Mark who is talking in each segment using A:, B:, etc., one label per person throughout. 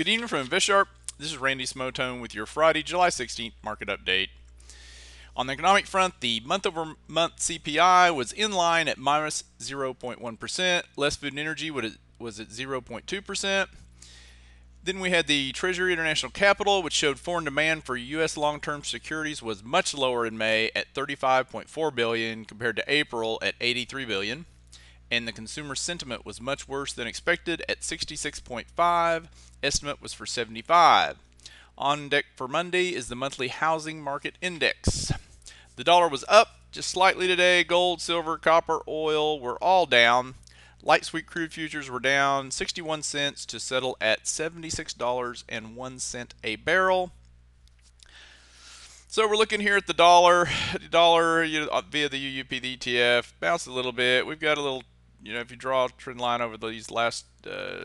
A: Good evening from InvestSharp. This is Randy Smotone with your Friday, July 16th market update. On the economic front, the month-over-month CPI was in line at minus 0.1%. Less food and energy was at 0.2%. Then we had the Treasury International Capital, which showed foreign demand for U.S. long-term securities was much lower in May at 35.4 billion compared to April at 83 billion. And the consumer sentiment was much worse than expected at 66.5. Estimate was for 75. On deck for Monday is the monthly housing market index. The dollar was up just slightly today. Gold, silver, copper, oil were all down. Light sweet crude futures were down 61 cents to settle at $76.01 a barrel. So we're looking here at the dollar. The dollar via the UUP, the ETF, bounced a little bit. We've got a little, if you draw a trend line over these last,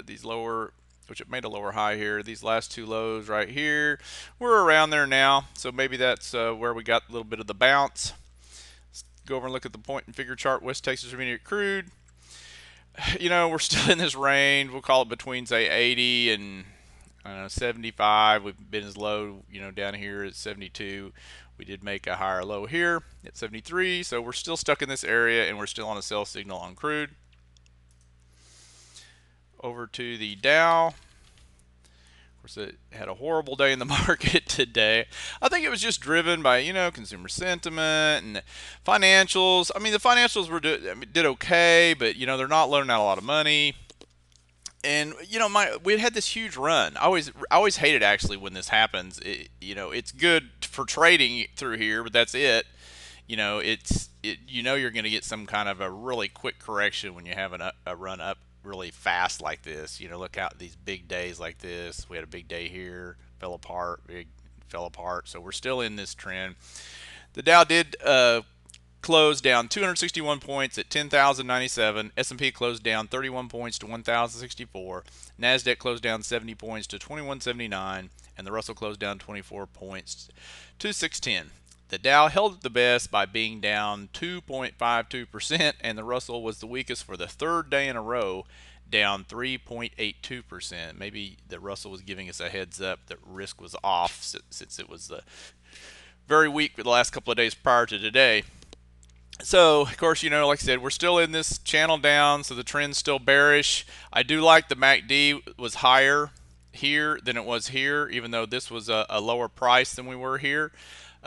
A: these lower, which it made a lower high here, these last two lows right here, we're around there now. So maybe that's where we got a little bit of the bounce. Let's go over and look at the point and figure chart. West Texas Intermediate crude. We're still in this range. We'll call it between, say, 80 and 75. We've been as low, down here at 72. We did make a higher low here at 73. So we're still stuck in this area, and we're still on a sell signal on crude. Over to the Dow. Of course, it had a horrible day in the market today. I think it was just driven by, consumer sentiment and financials. I mean, the financials did okay, but, they're not loaning out a lot of money. And, we had this huge run. I always hate it, actually, when this happens. It's good for trading through here, but that's it. You're going to get some kind of a really quick correction when you have a run up really fast like this. Look out these big days like this. We had a big day here, fell apart. So we're still in this trend. The Dow did close down 261 points at 10,097. S&P closed down 31 points to 1,064. Nasdaq closed down 70 points to 2179, and the Russell closed down 24 points to 610. The Dow held the best by being down 2.52%, and the Russell was the weakest for the third day in a row, down 3.82%. Maybe the Russell was giving us a heads up that risk was off since it was very weak the last couple of days prior to today. So, of course, like I said, we're still in this channel down, so the trend's still bearish. I do like the MACD was higher here than it was here, even though this was a lower price than we were here.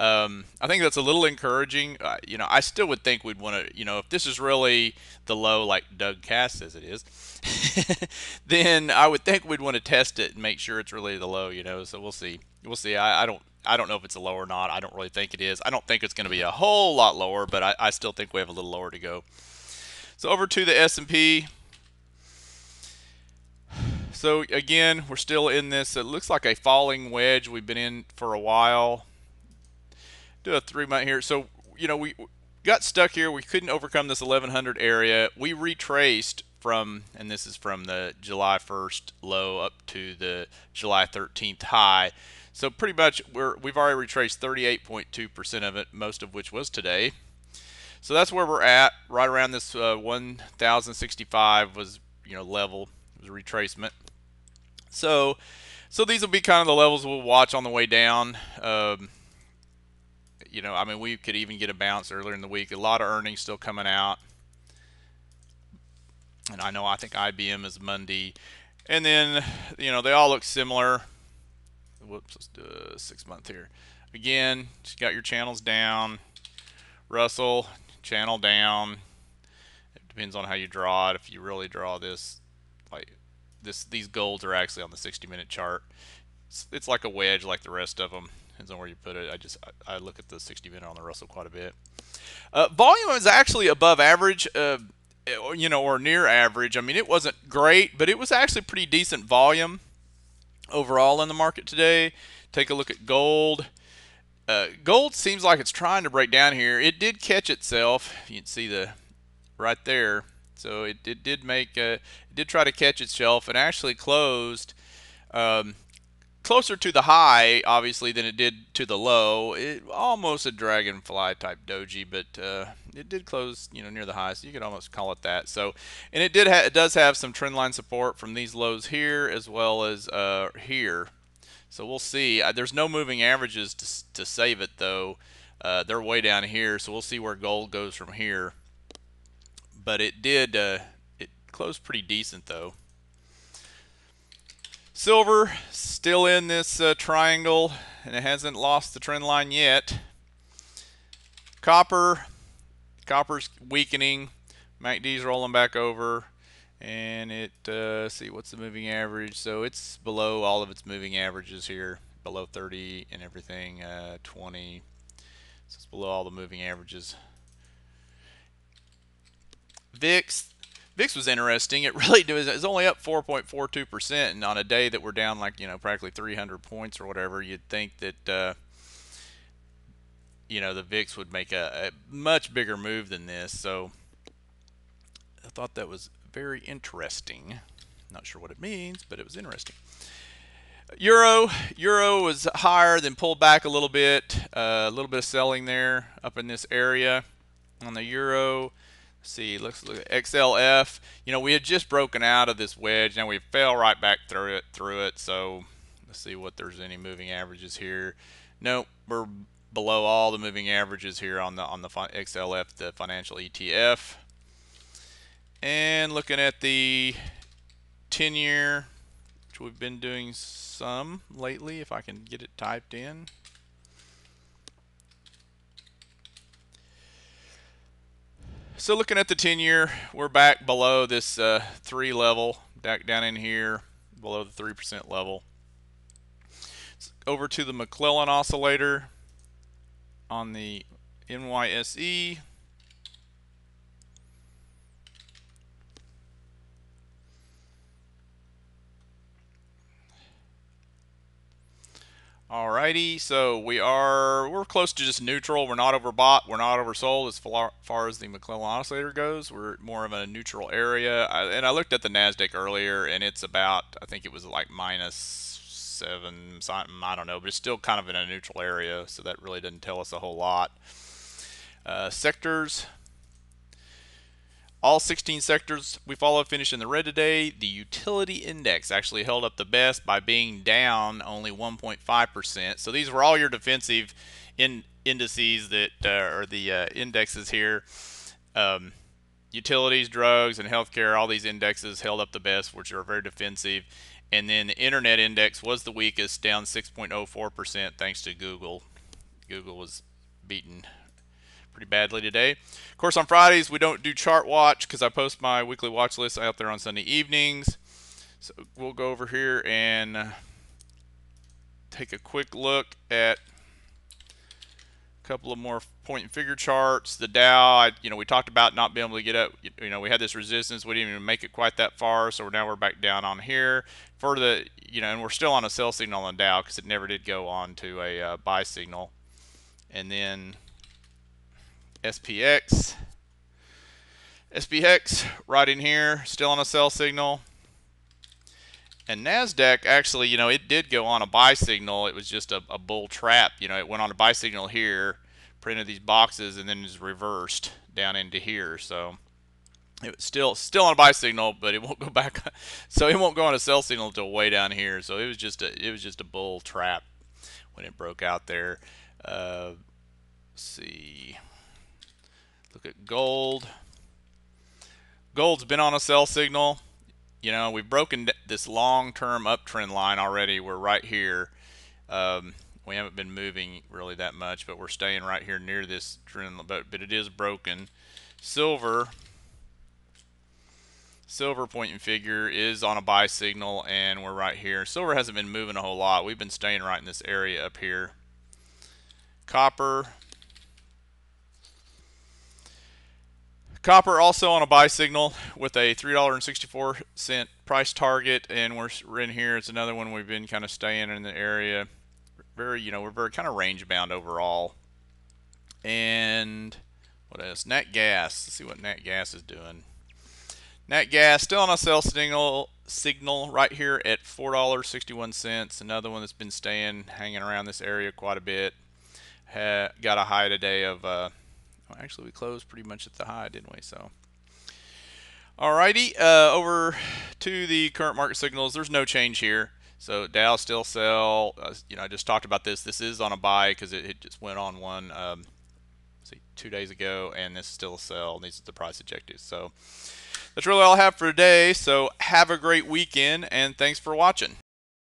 A: I think that's a little encouraging. I still would think we'd want to, if this is really the low, like Doug Cass says it is, then I would think we'd want to test it and make sure it's really the low, So we'll see. We'll see. I don't know if it's a low or not. I don't really think it is. I don't think it's going to be a whole lot lower, but I still think we have a little lower to go. So over to the S&P. So again, we're still in this. It looks like a falling wedge we've been in for a while. Do a 3-month here. So, we got stuck here. We couldn't overcome this 1100 area. We retraced from, and this is from the July 1st low up to the July 13th high. So pretty much we've already retraced 38.2% of it, most of which was today. So that's where we're at, right around this 1065 was, level, was a retracement. So these will be kind of the levels we'll watch on the way down. We could even get a bounce earlier in the week. A lot of earnings still coming out. And I think IBM is Monday. And then, they all look similar. Whoops, let's do a 6-month here. Again, just got your channels down. Russell, channel down. It depends on how you draw it. If you really draw this, like this, these golds are actually on the 60-minute chart. It's like a wedge like the rest of them. Depends on where you put it. I look at the 60-minute on the Russell quite a bit. Volume is actually above average, or near average. I mean, it wasn't great, but it was actually pretty decent volume overall in the market today. Take a look at gold. Gold seems like it's trying to break down here. It did catch itself. You can see right there. So it did try to catch itself and actually closed closer to the high, obviously, than it did to the low. Almost a dragonfly type doji, but it did close, near the high, so you could almost call it that. So, and it does have some trend line support from these lows here as well as here. So we'll see. There's no moving averages to save it though. They're way down here, so we'll see where gold goes from here. But it closed pretty decent though. Silver still in this triangle, and it hasn't lost the trend line yet. Copper's weakening. MACD's rolling back over, and see what's the moving average. So it's below all of its moving averages here, below 30 and everything, 20. So it's below all the moving averages. VIX was interesting. It really does. It's only up 4.42%, and on a day that we're down like practically 300 points or whatever, you'd think that the VIX would make a much bigger move than this. So I thought that was very interesting. Not sure what it means, but it was interesting. Euro was higher, then pulled back a little bit of selling there up in this area on the euro. See, let's look at XLF. We had just broken out of this wedge. Now we fell right back through it. So let's see what there's any moving averages here. Nope, we're below all the moving averages here on the XLF, the financial ETF. And looking at the 10-year, which we've been doing some lately, if I can get it typed in. So looking at the 10-year, we're back below this 3 level, back down in here, below the 3% level. Over to the McClellan oscillator on the NYSE. Alrighty, so we're close to just neutral. We're not overbought, we're not oversold as far as the McClellan oscillator goes. We're more of a neutral area. And I looked at the Nasdaq earlier, and it's about, I think it was like -7 something, I don't know, but it's still kind of in a neutral area, so that really doesn't tell us a whole lot. Sectors. All 16 sectors we follow finished in the red today. The utility index actually held up the best by being down only 1.5%. So these were all your defensive indices that are the indexes here. Utilities, drugs, and healthcare, all these indexes held up the best, which are very defensive. And then the internet index was the weakest, down 6.04% thanks to Google. Google was beaten pretty badly today. Of course, on Fridays we don't do chart watch because I post my weekly watch list out there on Sunday evenings. So we'll go over here and take a quick look at a couple of more point and figure charts. The Dow, we talked about not being able to get up. We had this resistance. We didn't even make it quite that far, so now we're back down on here. For the, and we're still on a sell signal on Dow because it never did go on to a buy signal. And then SPX right in here, still on a sell signal. And NASDAQ actually, it did go on a buy signal. It was just a bull trap. It went on a buy signal here, printed these boxes, and then is reversed down into here. So it was still on a buy signal, but it won't go back. So it won't go on a sell signal until way down here. So it was just a bull trap when it broke out there. Let's see. Look at gold. Gold's been on a sell signal. We've broken this long-term uptrend line already. We're right here. We haven't been moving really that much, but we're staying right here near this trend, but it is broken. Silver point and figure is on a buy signal, and we're right here. Silver hasn't been moving a whole lot. We've been staying right in this area up here. Copper also on a buy signal with a $3.64 price target, and we're in here. It's another one we've been kind of staying in the area. We're very kind of range bound overall. And what else? Nat gas. Let's see what nat gas is doing. Nat gas still on a sell signal right here at $4.61. Another one that's been hanging around this area quite a bit. Got a high today of Well, actually, we closed pretty much at the high, didn't we? So, alrighty, over to the current market signals. There's no change here. So Dow still sell. I just talked about this. This is on a buy because it just went on one. See, 2 days ago, and this is still a sell. These are the price objectives. So that's really all I have for today. So have a great weekend, and thanks for watching.